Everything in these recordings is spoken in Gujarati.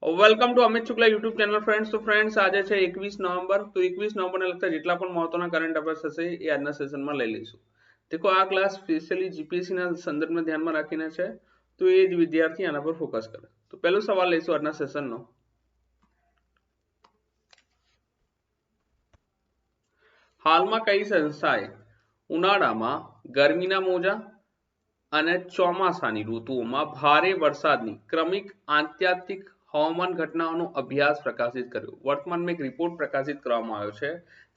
Welcome to Amit Shukla YouTube channel friends. તો ફ્રેન્ડ્સ, આજે છે 21 નવેમ્બર. તો 21 નવેમ્બરને લગતા જેટલા પણ મહત્વના કરંટ અફેર્સ હશે એ આજના સેશનમાં લઈ લઈશું. દેખો, આ ક્લાસ સ્પેશિયલી જીપીએસસી ના સંદર્ભને ધ્યાનમાં રાખીને છે, તો એ જ વિદ્યાર્થી આના પર ફોકસ કરે. તો પહેલો સવાલ લઈશું આજના સેશનનો. હાલમાં કઈ સંસ્થાએ ઉનાળામાં ગરમીના મોજા અને ચોમાસાની ઋતુઓમાં ભારે વરસાદની ક્રમિક આત્યંતિક હવામાન ઘટનાઓનો અભ્યાસ પ્રકાશિત કર્યો? વર્તમાનમાં એક રિપોર્ટ પ્રકાશિત કરવામાં આવ્યો છે.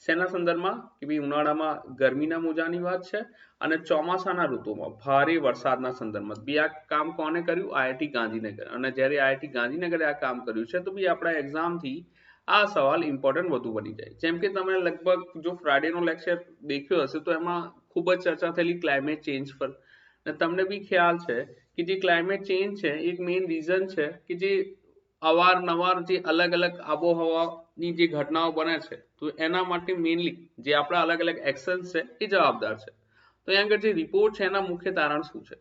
શેના સંદર્ભમાં? કે ભાઈ ઉનાળામાં ગરમીના મોજાની વાત છે અને ચોમાસાના ઋતુમાં ભારે વરસાદના સંદર્ભમાં. બી આ કામ કોને કર્યું? આઈઆઈટી ગાંધીનગર. અને જ્યારે આઈઆઈટી ગાંધીનગરે આ કામ કર્યું છે તો બી આપણા એક્ઝામથી આ સવાલ ઇમ્પોર્ટન્ટ વધુ બની જાય. જેમ કે તમે લગભગ જો ફ્રાઇડેનો લેક્ચર દેખ્યો હશે તો એમાં ખૂબ જ ચર્ચા થયેલી ક્લાઇમેટ ચેન્જ પર. અને તમને બી ખ્યાલ છે કે જે ક્લાઇમેટ ચેન્જ છે એક મેઇન રીઝન છે કે જે અવારનવાર જે અલગ અલગ આબોહવાની જે ઘટનાઓ બને છે, તો એના માટે મેઇનલી જે આપણા અલગ અલગ એક્શન્સ છે એ જવાબદાર છે. તો અહીંયા આગળ જે રિપોર્ટ છે એના મુખ્ય તારણ શું છે?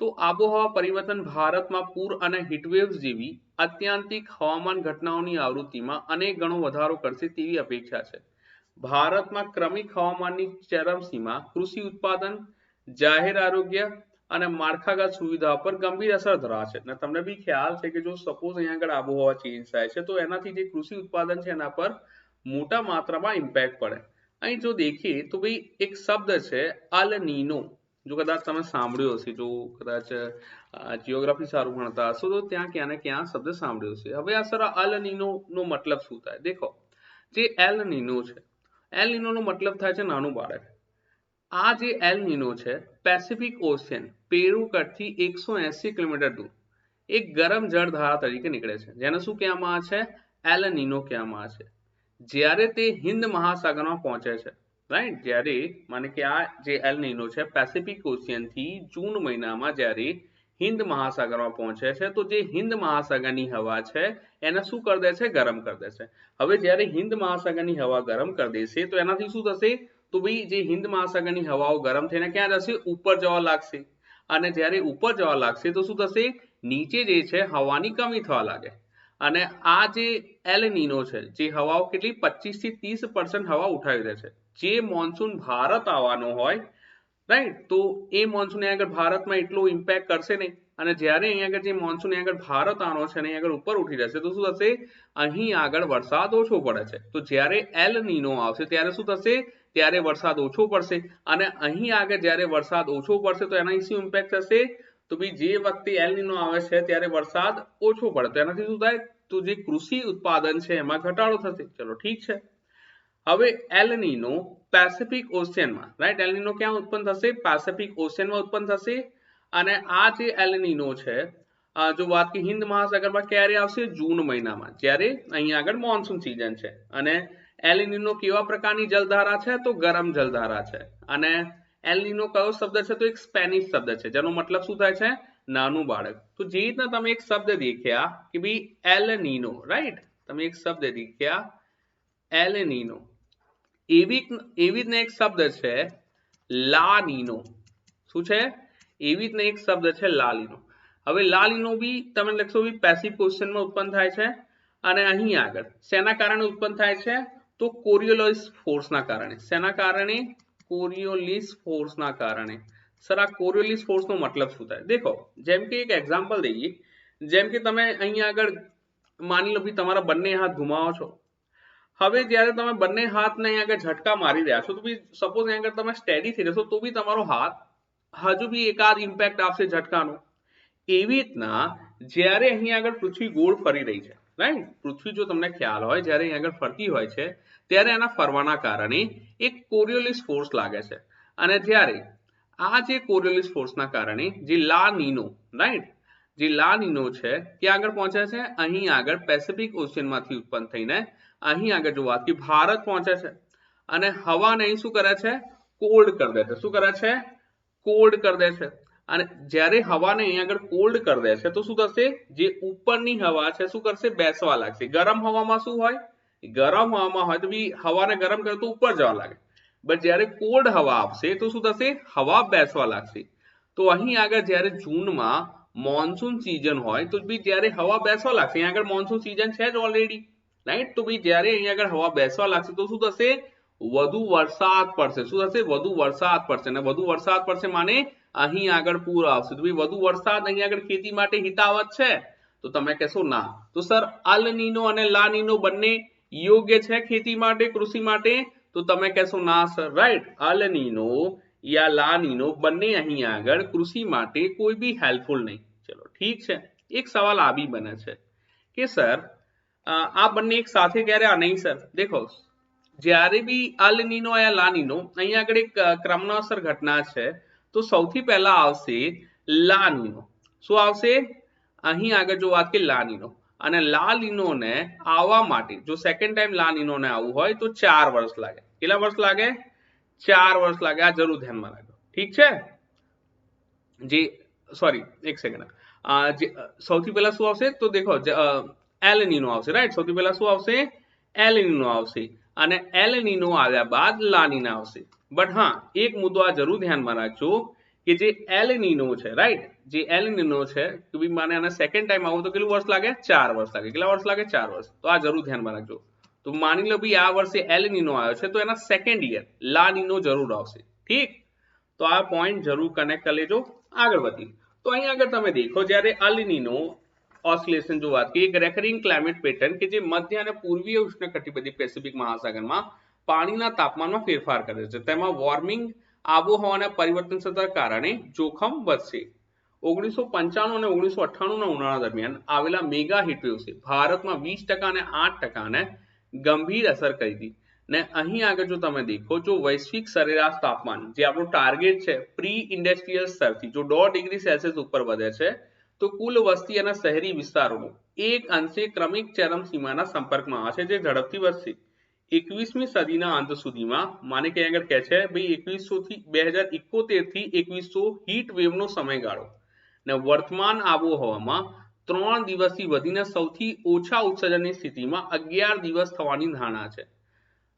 તો આબોહવા પરિવર્તન ભારતમાં પૂર અને હીટવેવ્સ જેવી અત્યાંતિક હવામાન ઘટનાઓની આવૃત્તિમાં અનેક ગણો વધારો કરશે તેવી અપેક્ષા છે. ભારતમાં ક્રમિક હવામાનની ચરમસીમા કૃષિ ઉત્પાદન, જાહેર આરોગ્ય અને માળખાગત સુવિધાઓ પર ગંભીર અસર ધરાવે છે. તમને બી ખ્યાલ છે કે જો સપોઝ અહીંયા આગળ આબોહવા ચેન્જ થાય છે તો એનાથી જે કૃષિ ઉત્પાદન છે એના પર મોટા માત્રામાં ઇમ્પેક્ટ પડે. અહીં જો દેખીએ તો ભાઈ એક શબ્દ છે અલ નીનો. જો કદાચ તમે સાંભળ્યો હશે, જો કદાચ જીઓગ્રાફી સારું ભણતા હશો તો ત્યાં ક્યાં ને ક્યાં શબ્દ સાંભળ્યો હશે. હવે આ સર અલ નીનો નો મતલબ શું થાય? દેખો, જે એલ નીનો છે, એલ નીનો નો મતલબ થાય છે નાનું બાળક. આ જે એલ નીનો છે પેસિફિક ઓશિયન પેરુ કટથી 180 કિલોમીટર દૂર એક ગરમ જળધારા તરીકે નીકળે છે, જેને શું કહેવામાં આવે છે? એલ નીનો કહેવામાં આવે છે. જ્યારે તે હિન્દ મહાસાગરમાં પહોંચે છે, રાઈટ, જ્યારે માને કે આ જે એલ નીનો છે પેસિફિક ઓશિયન થી જૂન મહિનામાં જ્યારે હિન્દ મહાસાગરમાં પહોંચે છે તો જે હિન્દ મહાસાગરની હવા છે એને શું કરી દે છે? ગરમ કરી દે છે. હવે જ્યારે હિન્દ મહાસાગરની હવા ગરમ કરી દેશે તો એનાથી શું થશે? તો ભાઈ જે હિન્દ મહાસાગરની હવાઓ ગરમ થઈને ક્યાં જશે? ઉપર જવા લાગશે. અને જ્યારે ઉપર જવા લાગશે તો શું થશે? નીચે જે છે હવાની કમી થવા લાગે. અને આ જે એલ નીનો છે, જે હવાઓ કેટલી 25 થી 30% હવા ઉઠાવી દે છે. જે મોન્સૂન ભારત આવવાનો હોય, રાઈટ, તો એ મોન્સૂન આગળ ભારતમાં એટલો ઇમ્પેક્ટ કરશે નહીં. અને જ્યારે અહીંયા આગળ જે મોન્સૂન આગળ ભારત આવવાનો છે અને આગળ ઉપર ઉઠી જશે તો શું થશે? અહીં આગળ વરસાદ ઓછો પડે છે. તો જ્યારે એલ નીનો આવશે ત્યારે શું થશે? ત્યારે વરસાદ ઓછો પડશે. અને અહીં આગળ જ્યારે વરસાદ ઓછો પડશે તો એનાથી શું ઇમ્પેક્ટ થશે? તો ભાઈ જે વખતે એલ નીનો આવે છે ત્યારે વરસાદ ઓછો પડે તો એનાથી શું થાય? તો જે કૃષિ ઉત્પાદન છે એમાં ઘટાડો થશે. ચલો ઠીક છે. હવે L Nino Pacific ઓશિયનમાં, right, L Nino ક્યાં ઉત્પન્ન થશે? પેસિફિક ઓશિયનમાં ઉત્પન્ન થશે. અને આ જે એલ નીનો છે, જો વાત કે હિન્દ મહાસાગરમાં ક્યારે આવશે? જૂન મહિનામાં, જ્યારે અહીંયા આગળ મોન્સૂન સિઝન છે. અને એલ નીનો કેવા પ્રકારની જલધારા છે? તો ગરમ જલધારા છે. અને એલ નીનો કયો શબ્દ છે? તો એક સ્પેનિશ શબ્દ છે જેનો મતલબ શું થાય છે? નાનું બાળક. તો જે રીતના તમે એક શબ્દ દેખ્યા કે ભાઈ એલ નીનો, રાઈટ, તમે એક શબ્દ દેખ્યા એલ નીનો, એવી રીતના એક શબ્દ છે લા નીનો. શું છે? એવી રીતના એક શબ્દ છે લા નીનો. હવે લા નીનો બી તમે લખશો બી પેસિફિક ઓશિયનમાં ઉત્પન્ન થાય છે. અને અહીં આગળ શેના કારણે ઉત્પન્ન થાય છે? તો કોરિયોલિસ ફોર્સના કારણે. શેના કારણે? કોરિયોલિસ ફોર્સના કારણે. સર આ કોરિયોલિસ ફોર્સનો મતલબ શું થાય? દેખો, જેમ કે એક એક્ઝામ્પલ દઈએ. જેમ કે તમે અહીંયા આગળ માની લો ભાઈ તમારા બંને હાથ ઘુમાવો છો. હવે જ્યારે તમે બંને હાથને અહીંયા આગળ ઝટકા મારી રહ્યા છો તો બી સપોઝ અહીંયા આગળ તમે સ્ટેડી થઈ જશો તો બી તમારો હાથ હજુ બી એકાદ ઇમ્પેક્ટ આપશે ઝટકાનો. એવી રીતના જ્યારે અહીંયા આગળ પૃથ્વી ગોળ ફરી રહી છે, રાઈટ, પૃથ્વી જો તમને ખ્યાલ હોય જ્યારે અહીંયા આગળ ફરતી હોય છે ત્યારે એના ફરવાના કારણે એક કોરિયોલિસ ફોર્સ લાગે છે. અને જ્યારે આ જે કોરિયોલિસ ફોર્સના કારણે જે લા નીનો, રાઈટ, જે લા નીનો છે ત્યાં આગળ પહોંચે છે, અહીં આગળ પેસિફિક ઓશિયનમાંથી ઉત્પન્ન થઈને અહીં આગળ જો વાત કે ભારત પહોંચે છે. અને હવાને અહીં શું કરે છે? કોલ્ડ કરી દે છે. શું કરે છે? કોલ્ડ કરી દે છે. અને જ્યારે હવાને અહીં આગળ કોલ્ડ કરી દે છે તો શું થશે? જે ઉપરની હવા છે શું કરશે? બેસવા લાગશે. ગરમ હવામાં શું હોય? ગરમ હવામાં હોય તો બી હવાને ગરમ કરે તો ઉપર જવા લાગે. બટ જ્યારે કોલ્ડ હવા આવશે તો શું થશે? હવા બેસવા લાગશે. તો અહીં આગળ જ્યારે જૂનમાં મોન્સૂન સિઝન હોય તો બી ત્યારે હવા બેસવા લાગશે. અહીંયા આગળ મોન્સૂન સિઝન છે જ ઓલરેડી, રાઈટ? તો ભાઈ જ્યારે અહીંયા આગળ હવા બેસવા લાગશે તો શું થશે? વધુ વરસાદ પડશે. શું થશે? વધુ વરસાદ પડશે. અને વધુ વરસાદ પડશે માને અહીં આગળ પૂર આવશે. તો ભાઈ વધુ વરસાદ અહીંયા આગળ ખેતી માટે હિતાવહ છે? તો તમે કહેશો ના. તો સર અલ નીનો અને લા નીનો બંને યોગ્ય છે ખેતી માટે, કૃષિ માટે? તો તમે કહેશો ના સર, રાઈટ? અલ નીનો યા લા નીનો બંને અહીં આગળ કૃષિ માટે કોઈ બી હેલ્પફુલ નહીં. ચલો ઠીક છે. એક સવાલ આ બી બને છે કે સર આ બંને એક સાથે ક્યારે? આ નહીં સર. દેખો, જ્યારે બી અલ નીનો યા લા નીનો અહીંયા આગળ એક ક્રમનાસર ઘટના છે તો સૌથી પહેલા આવશે લા નીનો. શું આવશે? અહીં આગળ જો વાત કે લા નીનો, અને લા નીનો ને આવવા માટે જો સેકન્ડ ટાઈમ લા નીનો ને આવવું હોય તો 4 વર્ષ લાગે. કેટલા વર્ષ લાગે? 4 વર્ષ લાગે. આ જરૂર ધ્યાનમાં રાખજો. ઠીક છે? જે સોરી એક સેકન્ડ, સૌથી પહેલા શું આવશે? તો દેખો એલ નીનો આવશે, રાઈટ? સૌથી પહેલા શું આવશે? એલ નીનો આવશે, અને એલ નીનો આવ્યા બાદ લા નીના આવશે. બટ હા, એક મુદ્દો આ જરૂર ધ્યાનમાં રાખજો કે જે એલ નીનો છે, રાઈટ? જે એલ નીનો છે કે ભાઈ માને આને સેકન્ડ ટાઈમ આવું તો કેટલું વર્ષ લાગે? 4 વર્ષ લાગે. કેટલા વર્ષ લાગે? 4 વર્ષ. તો આ જરૂર ધ્યાનમાં રાખજો. તો માની લો ભાઈ આ વર્ષે એલ નીનો આવ્યો છે તો એના સેકન્ડ યર લા નીનો જરૂર આવશે. ઠીક? તો આ પોઈન્ટ જરૂર કનેક્ટ કરી લેજો. આગળ વધી તો અહીં આગળ તમે દેખો, જ્યારે અલ નીનો ઓસિલેશન જો વાત કરીએ, એક રેકરિંગ ક્લાઇમેટ પેટર્ન કે જે મધ્ય અને પૂર્વીય ઉષ્ણકટિબંધીય પેસિફિક મહાસાગરમાં પાણીના તાપમાનમાં ફેરફાર કરે છે. તેમાં વોર્મિંગ, આબોહવાના પરિવર્તન થતા કારણે જોખમ વધશે. 1995 અને 1998 ના ઉનાળા દરમિયાન આવેલા મેગા હીટવેવ્સે ભારતમાં 20% અને 8% ને ગંભીર અસર કરી હતી. ને અહીં આગળ જો તમે દેખો, જો વૈશ્વિક સરેરાશ તાપમાન જે આપણું ટાર્ગેટ છે પ્રી ઇન્ડસ્ટ્રીયલ સ્તરથી જો 0.5 ડિગ્રી સેલ્સિયસ ઉપર વધે છે તો કુલ વસ્તી અને શહેરી વિસ્તારોનો એક અંશે ક્રમિક ચરમસીમાના સંપર્કમાં આવે છે, જે ઝડપથી વધશે. 21મી સદીના અંત સુધીમાં માને કે આગળ કહે છે ભાઈ 2100 થી 2071 થી 2100 હીટ વેવનો સમયગાળો ને વર્તમાન આબોહવામાં 3 દિવસથી વધીને સૌથી ઓછા ઉત્સર્જનની સ્થિતિમાં 11 દિવસ થવાની ધારણા છે.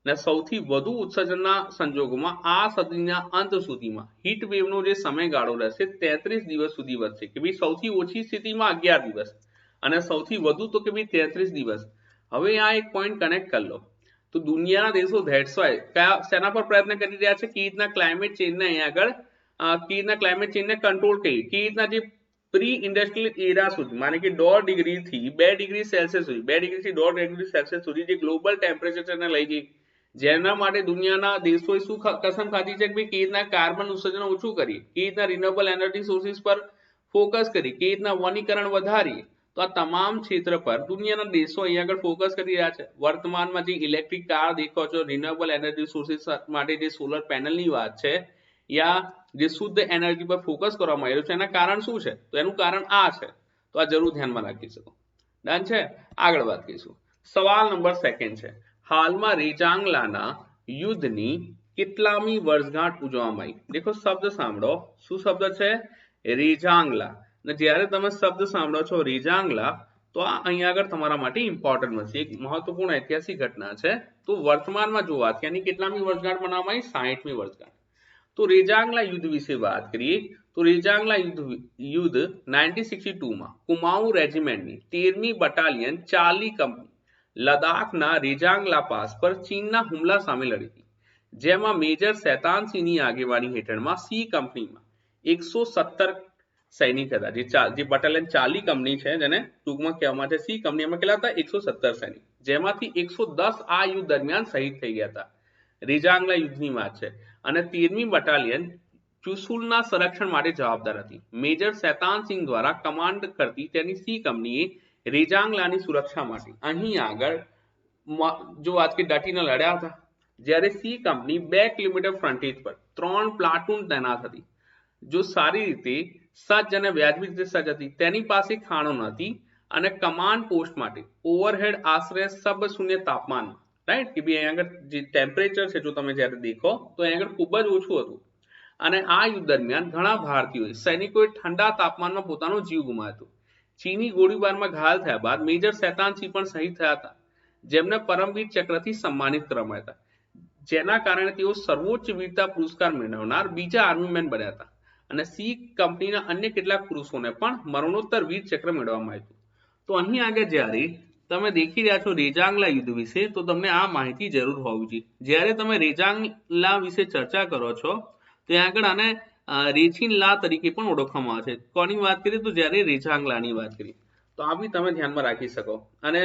ને સૌથી વધુ ઉત્સર્જનના સંજોગોમાં આ સદીના અંત સુધીમાં હીટ વેવનો જે સમયગાળો રહેશે 33 દિવસ સુધી વધશે. કે ભાઈ સૌથી ઓછી સ્થિતિમાં 11 દિવસ અને સૌથી વધુ તો કે ભાઈ 33 દિવસ. હવે આ એક પોઈન્ટ કનેક્ટ કરી લો. તો દુનિયાના દેશો ધેટ્સ વાય કયા શેના પર પ્રયત્ન કરી રહ્યા છે? કે રીતના ક્લાઇમેટ ચેન્જને અહીંયા આગળ કે રીતના ક્લાઇમેટ ચેન્જને કંટ્રોલ કરી, કે રીતના જે પ્રી ઇન્ડસ્ટ્રીયલ એરા સુધી માને કે 1.5 ડિગ્રી થી 2 ડિગ્રી સેલ્સિયસ સુધી, 2 ડિગ્રી થી 1.5 ડિગ્રી સેલ્સિયસ સુધી જે ગ્લોબલ ટેમ્પરેચરને લઈ જઈ, જેના માટે દુનિયાના દેશોએ શું કસમ ખાધી છે કે ભાઈ કે રીતના કાર્બન ઉત્સર્જન ઓછું કરીએ, કે રીતના રિન્યુએબલ એનર્જી સોર્સિસ પર ફોકસ કરીએ, કે રીતના વનીકરણ વધારીએ. તો આ તમામ ક્ષેત્ર પર દુનિયાના દેશો અહીંયા આગળ ફોકસ કરી રહ્યા છે. વર્તમાનમાં જે ઇલેક્ટ્રિક કાર દેખો છો, રિન્યુએબલ એનર્જી સોર્સિસ માટે જે સોલર પેનલની વાત છે, યા જે શુદ્ધ એનર્જી પર ફોકસ કરવામાં આવ્યું છે, એના કારણ શું છે? તો એનું કારણ આ છે. તો આ જરૂર ધ્યાનમાં રાખી શકો. ડન છે? આગળ વાત કરીશું. સવાલ નંબર સેકન્ડ છે, હાલમાં રેજાંગલાના યુદ્ધની કેટલામી વર્ષગાંઠ ઉજવવામાં આવી? દેખો શબ્દ સાંભળો. શું શબ્દ છે? રેજાંગલા. અને જ્યારે તમે શબ્દ સાંભળો છો રેજાંગલા તો આ અહીંયા આગળ તમારા માટે ઇમ્પોર્ટન્ટ બનશે. એક મહત્વપૂર્ણ ઐતિહાસિક ઘટના છે. તો વર્તમાનમાં જો વાત એની કેટલામી વર્ષગાંઠ મનાવવામાં આવી? 60મી વર્ષગાંઠ. તો રેજાંગલા યુદ્ધ વિશે વાત કરીએ તો રેજાંગલા યુદ્ધ 1962માં કુમાઉ રેજિમેન્ટની 13મી બટાલિયન ચાર્લી કંપની લદ્દાખના રેજાંગલા પાસ પર ચીનના હુમલા સામે લડી હતી, જેમાં મેજર શેતાનસિંહની આગેવાની હેઠળમાં સી કંપનીમાં 117 સૈનિક હતા. જે બટાલિયન ચાર્લી કંપની છે, જેને ટૂંકમાં કહેવામાં છે સી કંપની, એમાં કેટલા હતા? 117 સૈનિક, જેમાંથી 110 આ યુદ્ધ દરમિયાન શહીદ થઈ ગયા હતા. રેજાંગલા યુદ્ધની વાત છે. અને 13મી બટાલિયન ચુશુલના સંરક્ષણ માટે જવાબદાર હતી. મેજર શેતાનસિંહ દ્વારા કમાન્ડ કરતી તેની સી કંપનીએ રેજાંગલાની સુરક્ષા માટે અહીં આગળ જો વાત કે ડટીને લડ્યા હતા. જ્યારે સી કંપની 2 કિલોમીટર ફ્રન્ટેજ પર 3 પ્લાટૂન તૈનાત હતી. જો સારી રીતે સજ્જ અને વ્યાજબી રીતે સજ્જ હતી, તેની પાસે ખાણો નથી અને કમાન્ડ પોસ્ટ માટે ઓવરહેડ આશરે સબ શૂન્ય તાપમાનમાં, રાઈટ, કે ભાઈ અહીંયા આગળ જે ટેમ્પરેચર છે જો તમે જ્યારે દેખો તો અહીંયા આગળ ખૂબ જ ઓછું હતું. અને આ યુદ્ધ દરમિયાન ઘણા ભારતીયોએ સૈનિકોએ ઠંડા તાપમાનમાં પોતાનો જીવ ગુમાવ્યો હતો. ચીની ગોળીબારમાં ઘાયલ થયા બાદ મેજર શેતાનસિંહ પણ શહીદ થયા હતા, જેમને પરમવીર ચક્રથી સન્માનિત કરવામાં હતા, જેના કારણે તેઓ સર્વોચ્ચ વીરતા પુરસ્કાર મેળવનાર બીજા આર્મીમેન બન્યા હતા. અને સી કંપનીના અન્ય કેટલાક પુરુષોને પણ મરણોત્તર વીર ચક્ર મેળવવામાં આવ્યું. તો અહીં આગળ જ્યારે તમે દેખી રહ્યા છો રેજાંગલા યુદ્ધ વિશે, તો તમને આ માહિતી જરૂર હોવી જોઈએ. જ્યારે તમે રેજાંગલા વિશે ચર્ચા કરો છો ત્યાં આગળ આને રેચિન લા તરીકે પણ ઓળખવામાં આવે છે. કોની વાત કરીએ તો જ્યારે રેજાંગલાની વાત કરીએ તો આ બી તમે ધ્યાનમાં રાખી શકો. અને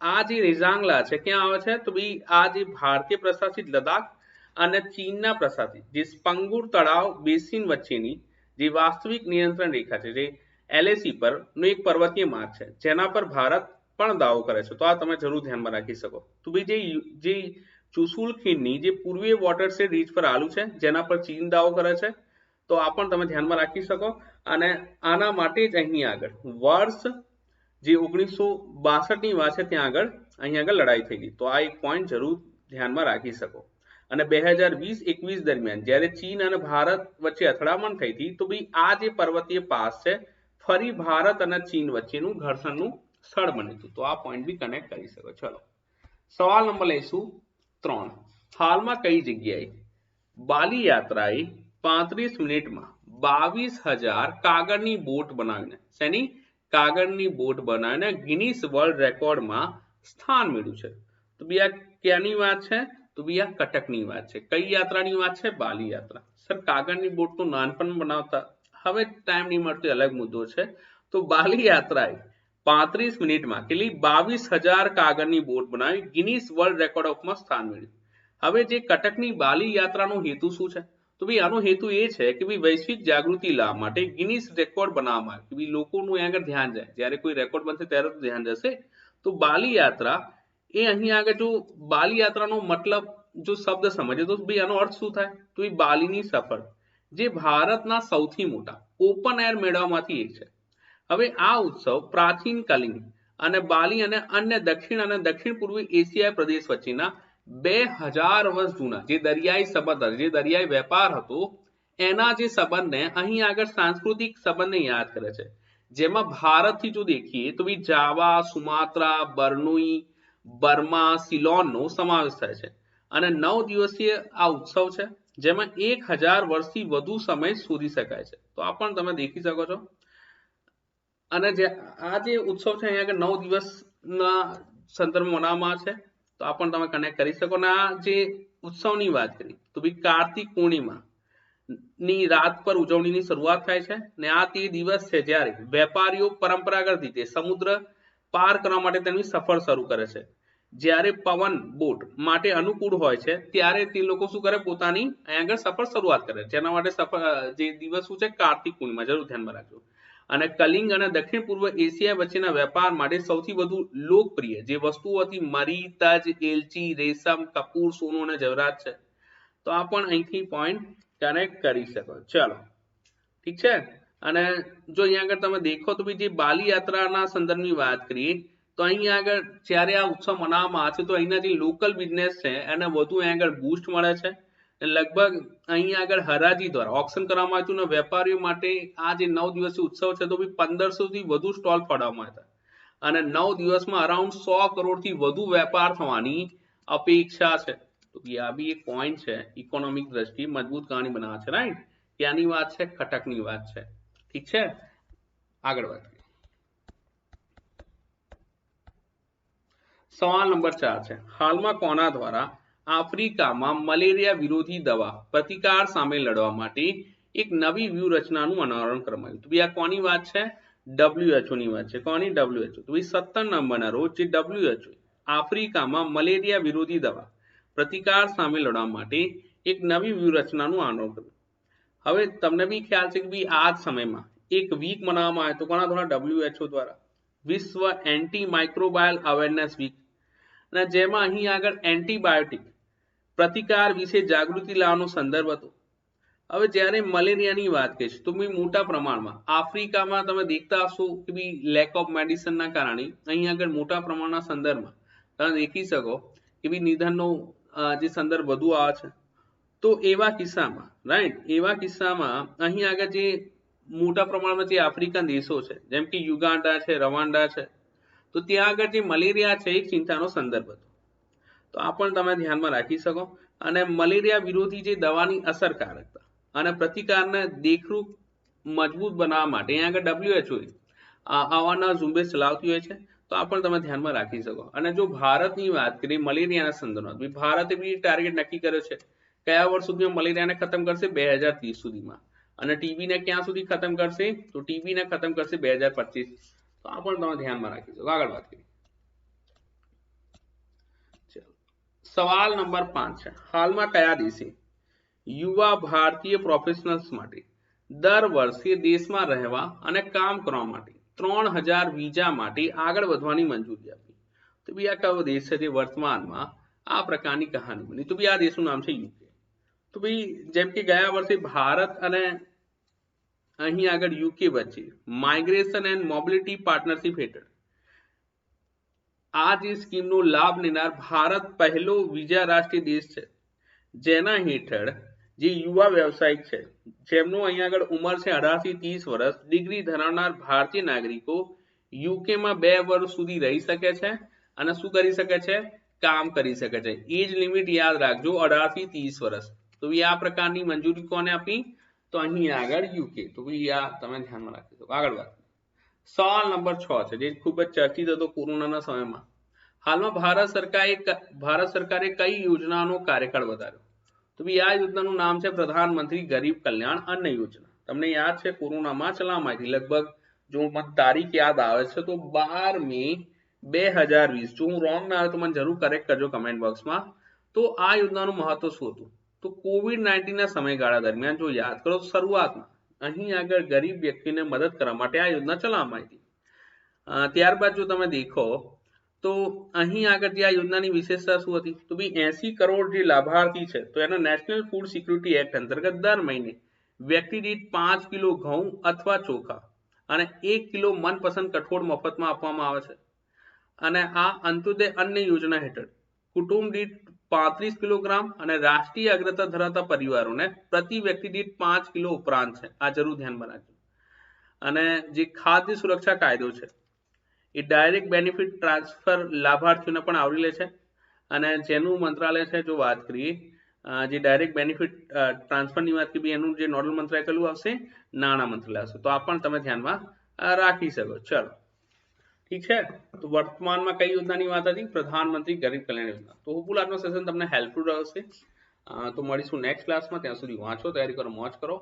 આ જે રેજાંગલા છે ક્યાં આવે છે તો ભાઈ આ જે ભારતીય પ્રશાસિત લદ્દાખ અને ચીનના પ્રશાસિત જે સ્પંગુર તળાવ બેસિન વચ્ચેની જે વાસ્તવિક નિયંત્રણ રેખા છે જે એલએસી પર નો એક પર્વતીય માર્ગ છે જેના પર ભારત પણ દાવો કરે છે. તો આ તમે જરૂર ધ્યાનમાં રાખી શકો. તો ભાઈ જે ચુશુલ ખીણની જે પૂર્વીય વોટરશેડ રીચ પર આવેલું છે જેના પર ચીન દાવો કરે છે. તો આ પણ તમે ધ્યાનમાં રાખી શકો. અને આના માટે જ અહીં આગળ વર્ષ જે 1962 ની વાત છે ત્યાં આગળ અહીં આગળ લડાઈ થઈ ગઈ. તો આ એક પોઈન્ટ જરૂર ધ્યાનમાં રાખી શકો. અને 2020-21 દરમિયાન જ્યારે ચીન અને ભારત વચ્ચે અથડામણ થઈ હતી તો ભાઈ આ જે પર્વતીય પાસ છે ફરી ભારત અને ચીન વચ્ચેનું ઘર્ષણનું સ્થળ બન્યું હતું. તો આ પોઈન્ટ બી કનેક્ટ કરી શકો. ચલો સવાલ નંબર લઈશું 3. હાલમાં કઈ જગ્યાએ બાલી યાત્રાએ 35 મિનિટમાં 22,000 કાગળની બોટ બનાવીને શેની કાગળની બોટ બનાવીને ગિનીસ વર્લ્ડ રેકોર્ડમાં સ્થાન મેળવ્યું છે. તો બી આ ક્યાંની વાત છે તો બી આ કટકની વાત છે. કઈ યાત્રાની વાત છે બાલી યાત્રા. સર કાગળની બોટ તો નાનપણ બનાવતા હવે ટાઈમ નહીં મળતો અલગ મુદ્દો છે. તો બાલી યાત્રાએ 35 મિનિટમાં કેટલી 22,000 કાગળની બોટ બનાવી ગિનીસ વર્લ્ડ રેકોર્ડ ઓફમાં સ્થાન મેળવ્યું. હવે જે કટકની બાલી યાત્રાનો હેતુ શું છે તો ભાઈ આનો હેતુ એ છે કે ભાઈ વૈશ્વિક જાગૃતિ લાવવા માટે ગિનીસ રેકોર્ડ બનાવવામાં આવે કે ભાઈ લોકોનું આગળ ધ્યાન જાય જ્યારે કોઈ રેકોર્ડ બનશે ત્યારે તો ધ્યાન જશે. તો બાલી યાત્રા એ અહીં આગળ જો બાલી યાત્રાનો મતલબ જો શબ્દ સમજે તો ભાઈ આનો અર્થ શું થાય તો એ બાલીની સફર જે ભારતના સૌથી મોટા ઓપન એર મેળામાંથી એક છે. હવે આ ઉત્સવ પ્રાચીન કલિંગ અને બાલી અને અન્ય દક્ષિણ અને દક્ષિણ પૂર્વી એશિયાઈ પ્રદેશ વચ્ચેના 2000 વર્ષ જૂના જે દરિયાઈ સંબંધ જે દરિયાઈ વેપાર હતો એના જે સંબંધને અહીં આગળ સાંસ્કૃતિક સંબંધને યાદ કરે છે. જેમાં ભારતથી જો દેખીએ તો ભાઈ જાવા સુમાત્રા બર્નુઈ બર્મા સિલોનનો સમાવેશ થાય છે. અને 9 દિવસીય આ ઉત્સવ છે જેમાં 1000 વર્ષથી વધુ સમય શોધી શકાય છે. તો આ પણ તમે દેખી શકો છો. અને આ જે ઉત્સવ છે અહીંયા આગળ 9 દિવસના સંદર્ભમાં મનાવવામાં છે. તો આ પણ તમે કનેક્ટ કરી શકો. અને આ જે ઉત્સવની વાત કરી તો ભાઈ કાર્તિક પૂર્ણિમા ની રાત પર ઉજવણીની શરૂઆત થાય છે. ને આ તે દિવસ છે જ્યારે વેપારીઓ પરંપરાગત રીતે સમુદ્ર પાર કરવા માટે તેમની સફર શરૂ કરે છે. જ્યારે પવન બોટ માટે અનુકૂળ હોય છે ત્યારે તે લોકો શું કરે પોતાની અહીં આગળ સફર શરૂઆત કરે. જેના માટે સફર જે દિવસ શું છે કાર્તિક પૂર્ણિમા જરૂર ધ્યાનમાં રાખજો. અને કલિંગ અને દક્ષિણ પૂર્વ એશિયા વચ્ચેના વેપાર માટે સૌથી વધુ લોકપ્રિય જે વસ્તુઓ હતી મરી તજ એલચી રેશમ કપૂર સોનું અને જવરાત છે. તો આ પણ અહીંથી પોઈન્ટ કનેક્ટ કરી શકો. ચલો ઠીક છે. અને જો અહીંયા આગળ તમે દેખો તો જે બાલી યાત્રાના સંદર્ભની વાત કરીએ તો અહીંયા આગળ જ્યારે આ ઉત્સવ મનાવવામાં આવે છે તો અહીંના જે લોકલ બિઝનેસ છે એને વધુ અહીં આગળ બૂસ્ટ મળે છે. લગભગ અહીં આગળ હરાજી દ્વારા ઓક્શન કરવામાં આવ્યું ને વેપારીઓ માટે આ જે 9 દિવસીય ઉત્સવ છે તો 1500 થી વધુ સ્ટોલ ફાળવવામાં હતા. અને 9 દિવસમાં અરાઉન્ડ 100 કરોડથી વધુ વેપાર થવાની અપેક્ષા છે. તો આ બી એક પોઈન્ટ છે ઇકોનોમિક દ્રષ્ટિએ મજબૂત કહાની બનાવે છે. રાઈટ ક્યાંની વાત છે કટકની વાત છે. ઠીક છે આગળ વાત કરીએ. સવાલ નંબર 4 છે હાલમાં કોના દ્વારા આફ્રિકામાં મલેરિયા વિરોધી દવા પ્રતિકાર સામે લડવા માટે એક નવી વ્યૂહરચનાનું અનાવરણ કરવામાં આવ્યું. તો આ કોની વાત છે WHO ની વાત છે. કોની WHO તો 17 નવેમ્બરના રોજ જે WHO આફ્રિકામાં મલેરિયા વિરોધી દવા પ્રતિકાર સામે લડવા માટે એક નવી વ્યૂહરચનાનું અનાવરણ કર્યું. હવે તમને બી ખ્યાલ છે કે ભાઈ આ જ સમયમાં એક વીક મનાવવામાં આવ્યો તો કોના દ્વારા WHO દ્વારા વિશ્વ એન્ટી માઇક્રોબાયલ અવેરનેસ વીક. અને જેમાં અહીં આગળ એન્ટીબાયોટિક પ્રતિકાર વિશે જાગૃતિ લાવવાનો સંદર્ભ હતો. હવે જ્યારે મલેરિયાની વાત કરીશ તો મોટા પ્રમાણમાં આફ્રિકામાં તમે દેખતા હશો કે ભાઈ લેક ઓફ મેડિસિનના કારણે અહીં આગળ મોટા પ્રમાણના સંદર્ભમાં તમે દેખી શકો કે ભાઈ નિધનનો જે સંદર્ભ વધુ આવે છે. તો એવા કિસ્સામાં રાઈટ એવા કિસ્સામાં અહીં આગળ જે મોટા પ્રમાણમાં જે આફ્રિકન દેશો છે જેમ કે યુગાન્ડા છે રવાન્ડા છે તો ત્યાં આગળ જે મલેરિયા છે એક ચિંતાનો સંદર્ભ હતો. તો આ પણ તમે ધ્યાનમાં રાખી શકો. અને મલેરિયા વિરોધી જે દવાની અસરકારકતા અને પ્રતિકારને દેખરૂપ મજબૂત બનાવવા માટે અહીંયા આગળ WHO આવાના ઝુંબેશ ચલાવતી હોય છે, તો આ પણ તમે ધ્યાનમાં રાખી શકો. અને જો ભારતની વાત કરીએ મલેરિયાના સંદર્ભમાં, ભારતે બી ટાર્ગેટ નક્કી કર્યો છે કયા વર્ષ સુધીમાં મલેરિયાને ખતમ કરશે, 2030 સુધીમાં. અને ટીબી ને ક્યાં સુધી ખતમ કરશે, તો ટીબી ને ખતમ કરશે 2025. તો આ પણ તમે ધ્યાનમાં રાખી શકો. આગળ વાત કરીએ. સવાલ નંબર 5 છે, હાલમાં કયા દેશે યુવા ભારતીય પ્રોફેશનલ્સ માટે દર વર્ષે દેશમાં રહેવા અને કામ કરવા માટે 3000 વિઝા માટે આગળ વધવાની મંજૂરી આપી? તો બી આ કયો દેશ છે જે વર્તમાનમાં આ પ્રકારની કહાની બની? તો બી આ દેશનું નામ છે યુકે. તો ભાઈ જેમ કે ગયા વર્ષે ભારત અને અહીં આગળ યુકે વચ્ચે માઇગ્રેશન એન્ડ મોબિલિટી પાર્ટનરશિપ હેઠળ આ જે સ્કીમનો લાભ લેનાર ભારત પહેલો વિઝા રાષ્ટ્રીય દેશ છે, જેના હેઠળ જે યુવા વ્યવસાયિક છે જેમનો અહીં આગળ ઉંમર છે 18 થી 30 વર્ષ, ડિગ્રી ધરાવનાર ભારતીય નાગરિકો યુકેમાં 2 વર્ષ સુધી રહી શકે છે અને શું કરી શકે છે, કામ કરી શકે છે. એજ લિમિટ યાદ રાખજો, 18 થી 30 વર્ષ. તો આ પ્રકારની મંજૂરી કોને આપી, તો અહીં આગળ યુકે. તો આ તમે ધ્યાનમાં રાખી દો. આગળ વાત. સવાલ નંબર 6 છે જે ખૂબ જ ચર્ચિત હતો કોરોનાના સમયમાં. હાલમાં ભારત સરકારે કઈ યોજનાનો કાર્યકાળ વધાર્યો? તો આ યોજનાનું નામ છે પ્રધાનમંત્રી ગરીબ કલ્યાણ અન્ન યોજના. તમને યાદ છે કોરોનામાં ચલાવવામાં આવી, લગભગ જો મને તારીખ યાદ આવે છે તો 12 મે 2020. જો હું રોંગ ના આવે તો મને જરૂર કરેક્ટ કરજો કમેન્ટ બોક્સમાં. તો આ યોજનાનું મહત્વ શું હતું? તો COVID-19 ના સમયગાળા દરમિયાન જો યાદ કરો તો શરૂઆતમાં અહીં આગળ ગરીબ વ્યક્તિને મદદ કરવા માટે આ યોજના ચલાવવામાં આવી હતી. ત્યારબાદ જો તમે દેખો તો અહીં આગળ જે આ યોજનાની વિશેષતા શું હતી, તો ભાઈ 80 કરોડ જે લાભાર્થી છે તો એના નેશનલ ફૂડ સિક્યુરિટી એક્ટ અંતર્ગત દર મહિને વ્યક્તિ દીઠ 5 કિલો ઘઉં અથવા ચોખા અને 1 કિલો મનપસંદ કઠોળ મફતમાં આપવામાં આવે છે. અને આ અંત્યોદય અન્ન યોજના હેઠળ કુટુંબ દીઠ 35 કિલોગ્રામ અને રાષ્ટ્રીય અગ્રતા ધરાવતા પરિવારોને પ્રતિ વ્યક્તિ દીઠ 5 કિલો ઉપરાંત છે. આ જરૂર ધ્યાનમાં રાખજો. અને જે ખાદ્ય સુરક્ષા કાયદો છે એ ડાયરેક્ટ બેનિફિટ ટ્રાન્સફર લાભાર્થીઓને પણ આવરી લે છે. અને જેનું મંત્રાલય છે જો વાત કરીએ જે ડાયરેક્ટ બેનિફિટ ટ્રાન્સફરની વાત કરીએ એનું જે નોડલ મંત્રાલય કયું આવશે, નાણાં મંત્રાલય આવશે. તો આ પણ તમે ધ્યાનમાં રાખી શકો. ચલો ઠીક છે. તો વર્તમાનમાં કઈ યોજનાની વાત હતી, પ્રધાનમંત્રી ગરીબ કલ્યાણ યોજના. તો હોપફુલ આજનો સેશન તમને હેલ્પફુલ રહેશે. તો મળીશું નેક્સ્ટ ક્લાસમાં. ત્યાં સુધી વાંચો, તૈયારી કરો, મોજ કરો.